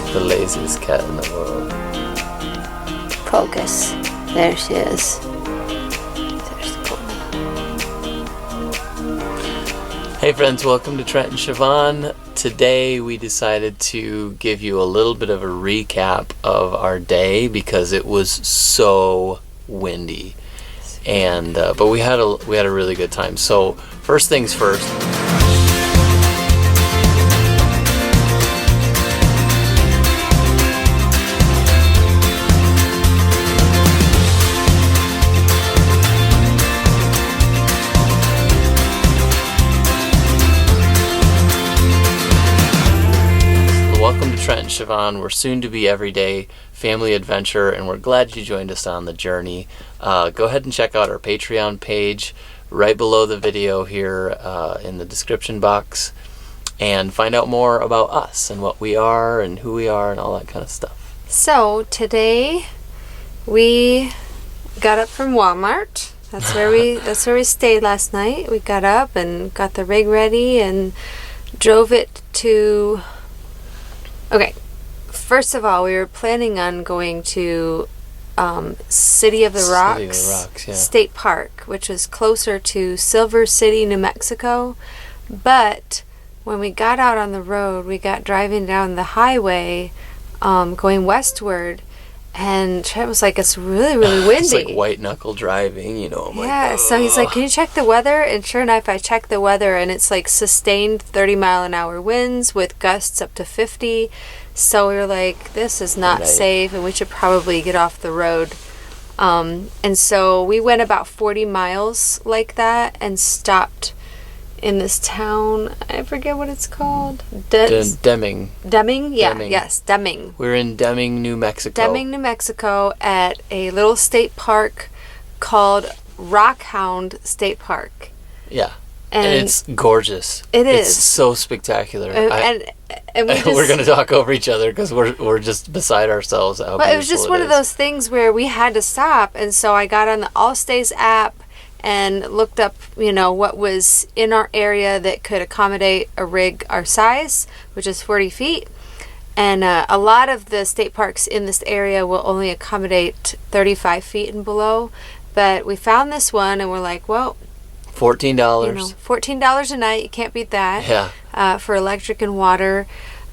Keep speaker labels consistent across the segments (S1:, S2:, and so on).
S1: like the laziest cat in the world.
S2: Focus. There she is. There's the pony.
S1: Hey friends, welcome to Trent and Siobhán. Today we decided to give you a little bit of a recap of our day because it was so windy. And but we had a really good time. So first things first. Welcome to Trent and Siobhán. We're soon to be everyday family adventure, and we're glad you joined us on the journey. Go ahead and check out our Patreon page right below the video here in the description box, and find out more about us and what we are and who we are and all that kind of stuff.
S2: So today we got up from Walmart. That's where we stayed last night. We got up and got the rig ready and drove it to. Okay, first of all, we were planning on going to City of the Rocks,
S1: yeah.
S2: State Park, which was closer to Silver City, New Mexico. But when we got out on the road, we got driving down the highway going westward, and Trent was like, it's really, really windy.
S1: It's like white knuckle driving, you know.
S2: Yeah, so he's like, can you check the weather? And sure enough, I checked the weather, and it's like sustained 30-mile-an-hour winds with gusts up to 50. So we were like, this is not safe, and we should probably get off the road. And so we went about 40 miles like that and stopped in this town. I forget what it's called.
S1: Deming.
S2: Deming? Yeah,
S1: Deming.
S2: yes, Deming.
S1: We're in Deming, New Mexico.
S2: Deming, New Mexico, at a little state park called Rockhound State Park.
S1: Yeah. And it's gorgeous.
S2: It is.
S1: It's so spectacular.
S2: And we just,
S1: we're going to talk over each other because we're just beside ourselves.
S2: Well, it was just one of those things where we had to stop, and so I got on the Allstays app and looked up, what was in our area that could accommodate a rig our size, which is 40 feet. And a lot of the state parks in this area will only accommodate 35 feet and below. But we found this one, and we're like, well,
S1: $14.
S2: $14 a night. You can't beat that.
S1: Yeah.
S2: For electric and water.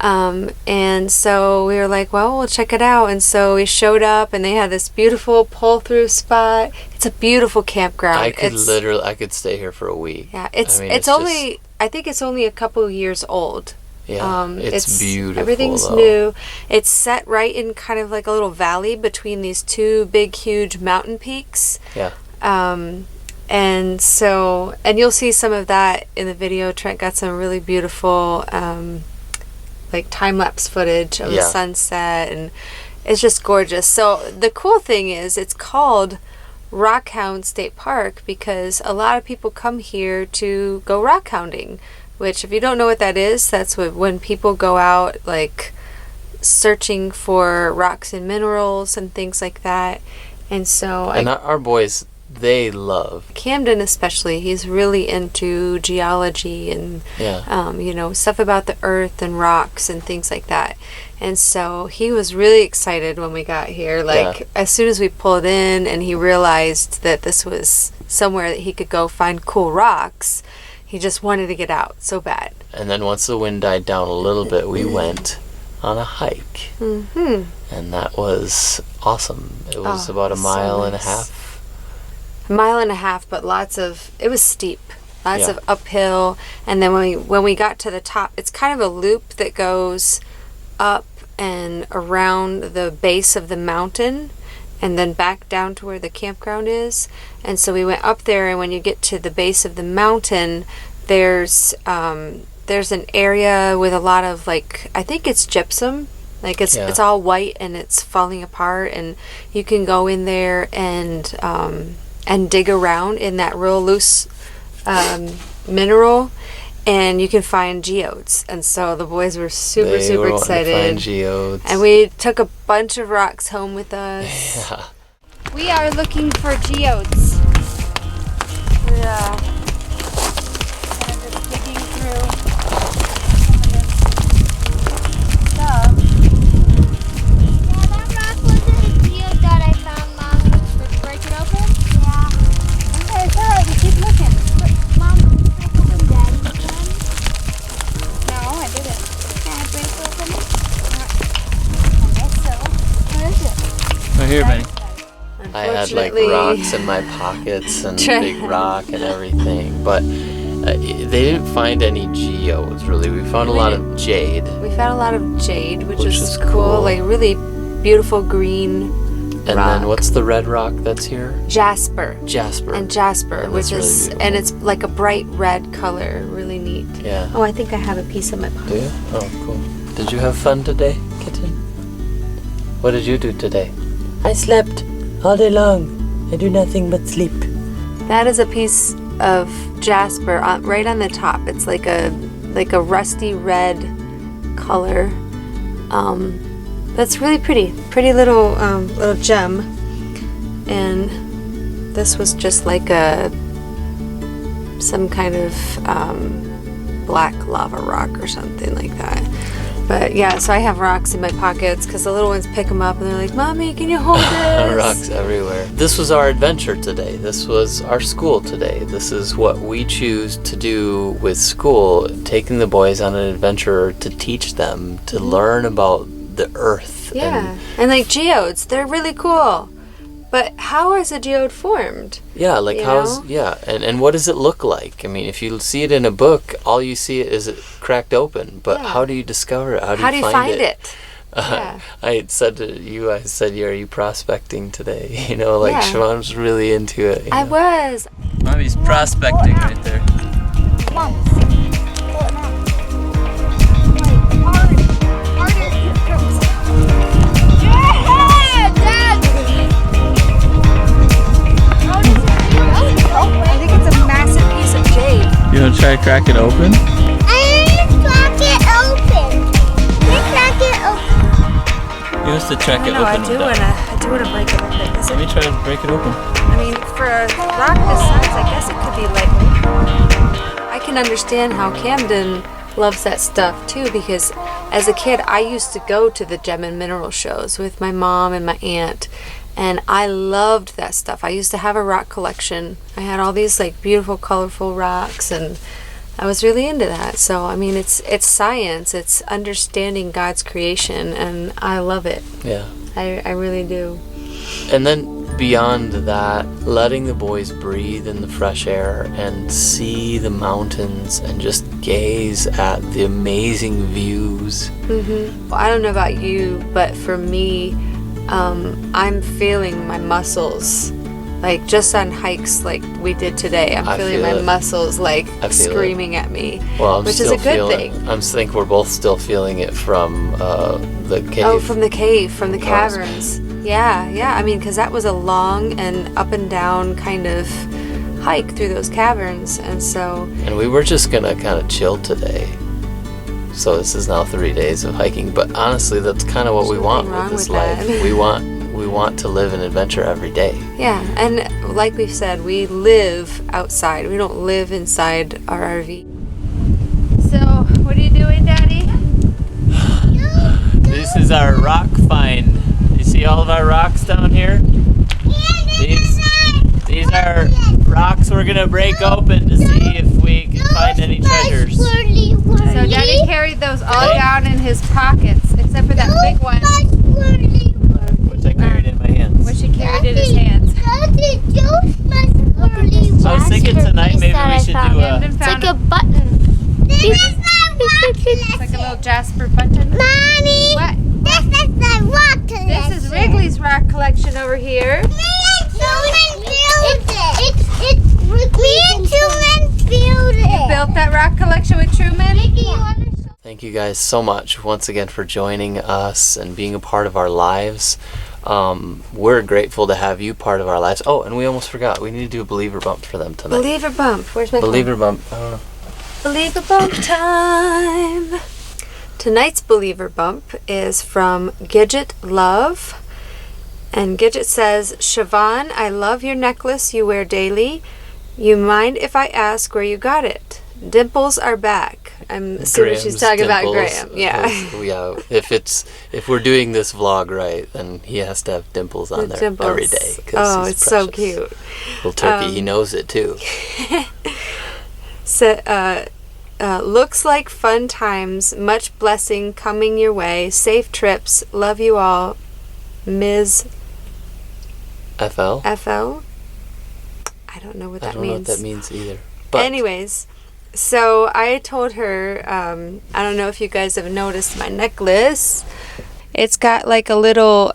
S2: And so we were like, well, we'll check it out. And so we showed up, and they had this beautiful pull-through spot. It's a beautiful campground.
S1: I could stay here for a week.
S2: Yeah, I think it's only a couple years old.
S1: Yeah, it's beautiful.
S2: Everything's new. It's set right in kind of like a little valley between these two big, huge mountain peaks.
S1: Yeah.
S2: And you'll see some of that in the video. Trent got some really beautiful like time-lapse footage of the sunset, and it's just gorgeous. So the cool thing is it's called Rockhound State Park because a lot of people come here to go rockhounding, which if you don't know what that is, that's when people go out like searching for rocks and minerals and things like that. And so
S1: our boys, they love
S2: Camden, especially. He's really into geology and stuff about the earth and rocks and things like that. And so he was really excited when we got here. As soon as we pulled in and he realized that this was somewhere that he could go find cool rocks, he just wanted to get out so bad.
S1: And then once the wind died down a little bit, we went on a hike. Mm-hmm. And that was awesome. It was about a mile and a half.
S2: A mile and a half, but it was steep. Lots of uphill. And then when we got to the top, it's kind of a loop that goes up and around the base of the mountain and then back down to where the campground is. And so we went up there, and when you get to the base of the mountain, there's an area with a lot of I think it's gypsum. It's all white and it's falling apart, and you can go in there and dig around in that real loose mineral, and you can find geodes. And so the boys were super excited.
S1: To find geodes.
S2: And we took a bunch of rocks home with us.
S1: Yeah.
S2: We are looking for geodes. Yeah. Kind of just digging through some of this stuff.
S1: had like rocks in my pockets and big rock and everything, but they didn't find any geodes really. We found a lot of jade.
S2: We found a lot of jade, which is cool. Like really beautiful green
S1: and
S2: rock.
S1: Then what's the red rock that's here?
S2: Jasper.
S1: And
S2: which is really and it's like a bright red color, really neat.
S1: Yeah.
S2: Oh, I think I have a piece of my pocket.
S1: Do you? Oh, cool. Did you have fun today, kitten? What did you do today? I slept all day long. I do nothing but sleep.
S2: That is a piece of jasper right on the top. It's like a rusty red color. That's really pretty little gem. And this was just like some kind of black lava rock or something like that. But yeah, so I have rocks in my pockets because the little ones pick them up and they're like, "Mommy, can you hold this?"
S1: Rocks everywhere. This was our adventure today. This was our school today. This is what we choose to do with school, taking the boys on an adventure to teach them, to learn about the earth.
S2: Yeah, and like geodes, they're really cool. But how is a geode formed?
S1: Yeah, like and what does it look like? I mean, if you see it in a book, all you see is it cracked open. But how do you discover it? How do you find it?
S2: Yeah.
S1: I said to you, are you prospecting today? You know, like Siobhán was really into it.
S2: I was.
S1: Mommy's prospecting right there.
S3: Mom.
S2: I think it's a massive piece of jade.
S1: You want to try to crack it open? You have to crack it open.
S2: I do want to break it open.
S1: Let me try to break it open.
S2: I mean, for a rock this size, I guess it could be like... I can understand how Camden loves that stuff too, because as a kid, I used to go to the gem and mineral shows with my mom and my aunt. And I loved that stuff. I used to have a rock collection. I had all these like beautiful, colorful rocks, and I was really into that. So I mean, it's science. It's understanding God's creation, and I love it.
S1: Yeah.
S2: I really do.
S1: And then beyond that, letting the boys breathe in the fresh air and see the mountains and just gaze at the amazing views.
S2: Well, I don't know about you, but for me, I'm feeling my muscles, like just on hikes like we did today. I'm feeling my muscles like screaming at me, which is a good thing.
S1: I think we're both still feeling it from the cave.
S2: Oh, from the caverns. Yeah. I mean, because that was a long and up and down kind of hike through those caverns, and
S1: we were just gonna kind of chill today. So this is now 3 days of hiking, but honestly, that's kind of what we want with this life. We want to live an adventure every day.
S2: Yeah, and like we've said, we live outside. We don't live inside our RV. So, what are you doing, Daddy?
S1: This is our rock find. You see all of our rocks down here? These are rocks we're gonna break open to see if we can find any treasures.
S2: So Daddy carried those all down in his pockets, except for that big one,
S1: which I carried in my hands.
S2: which he carried in his hands.
S1: So I was thinking tonight maybe we should do
S2: It's
S3: like a button.
S2: It's like a little Jasper button.
S3: Mommy!
S2: What?
S3: This is the rock collection.
S2: This is Wrigley's rock collection over here.
S3: Me and Truman built it.
S2: You built that rock collection with Truman?
S1: Thank you guys so much once again for joining us and being a part of our lives. We're grateful to have you part of our lives. Oh, and we almost forgot. We need to do a believer bump for them tonight.
S2: Believer bump. Where's my
S1: believer bump? I don't know.
S2: Believer bump time. Tonight's believer bump is from Gidget Love. And Gidget says, Siobhán, I love your necklace you wear daily. You mind if I ask where you got it? Dimples are back. I'm assuming she's talking about Graham. Yeah.
S1: Yeah. If we're doing this vlog right, then he has to have dimples on there every day.
S2: Oh, it's so cute.
S1: Little turkey, he knows it too.
S2: So, looks like fun times. Much blessing coming your way. Safe trips. Love you all. Ms.
S1: FL?
S2: FL. I don't know what that means.
S1: I don't know what that means either. But
S2: anyways, so I told her, I don't know if you guys have noticed my necklace. It's got like a little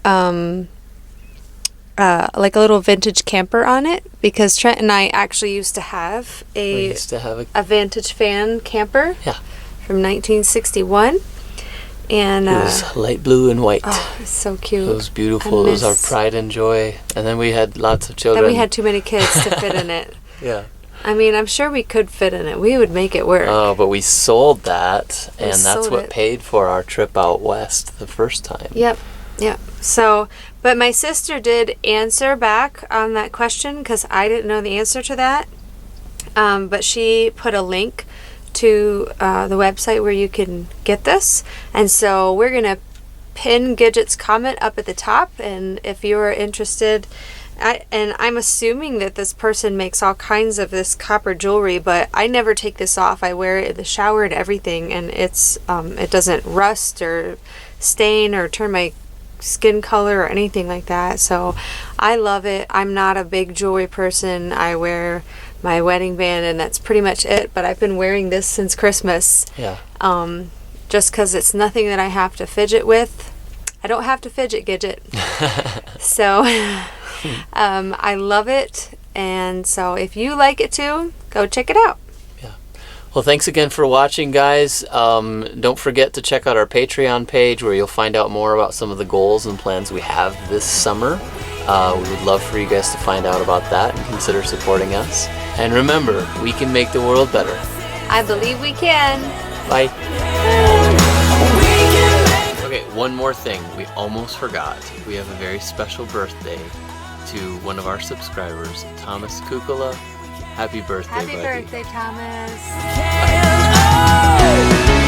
S2: vintage camper on it, because Trent and I actually used to have a vintage fan camper.
S1: Yeah.
S2: From 1961. And
S1: it was light blue and white.
S2: Oh, it's so cute.
S1: It was beautiful. It was our pride and joy. And then we had lots of children.
S2: Then we had too many kids to fit in it.
S1: Yeah.
S2: I mean, I'm sure we could fit in it. We would make it work.
S1: Oh, but we sold that, and that's what paid for our trip out west the first time.
S2: Yep. So, but my sister did answer back on that question, because I didn't know the answer to that. But she put a link to the website where you can get this, and so we're gonna pin Gidget's comment up at the top, and if you are interested, and I'm assuming that this person makes all kinds of this copper jewelry, but I never take this off. I wear it in the shower and everything, and it's it doesn't rust or stain or turn my skin color or anything like that, so I love it. I'm not a big jewelry person. I wear my wedding band, and that's pretty much it, but I've been wearing this since Christmas.
S1: Yeah.
S2: Just because it's nothing that I have to fidget with. I don't have to fidget, Gidget. So I love it, and so if you like it too, go check it out.
S1: Well, thanks again for watching, guys. Don't forget to check out our Patreon page, where you'll find out more about some of the goals and plans we have this summer. We would love for you guys to find out about that and consider supporting us. And remember, we can make the world better.
S2: I believe we can.
S1: Bye. Okay, one more thing. We almost forgot. We have a very special birthday to one of our subscribers, Thomas Kukula. Happy birthday, buddy.
S2: Happy birthday, Thomas.
S1: Bye.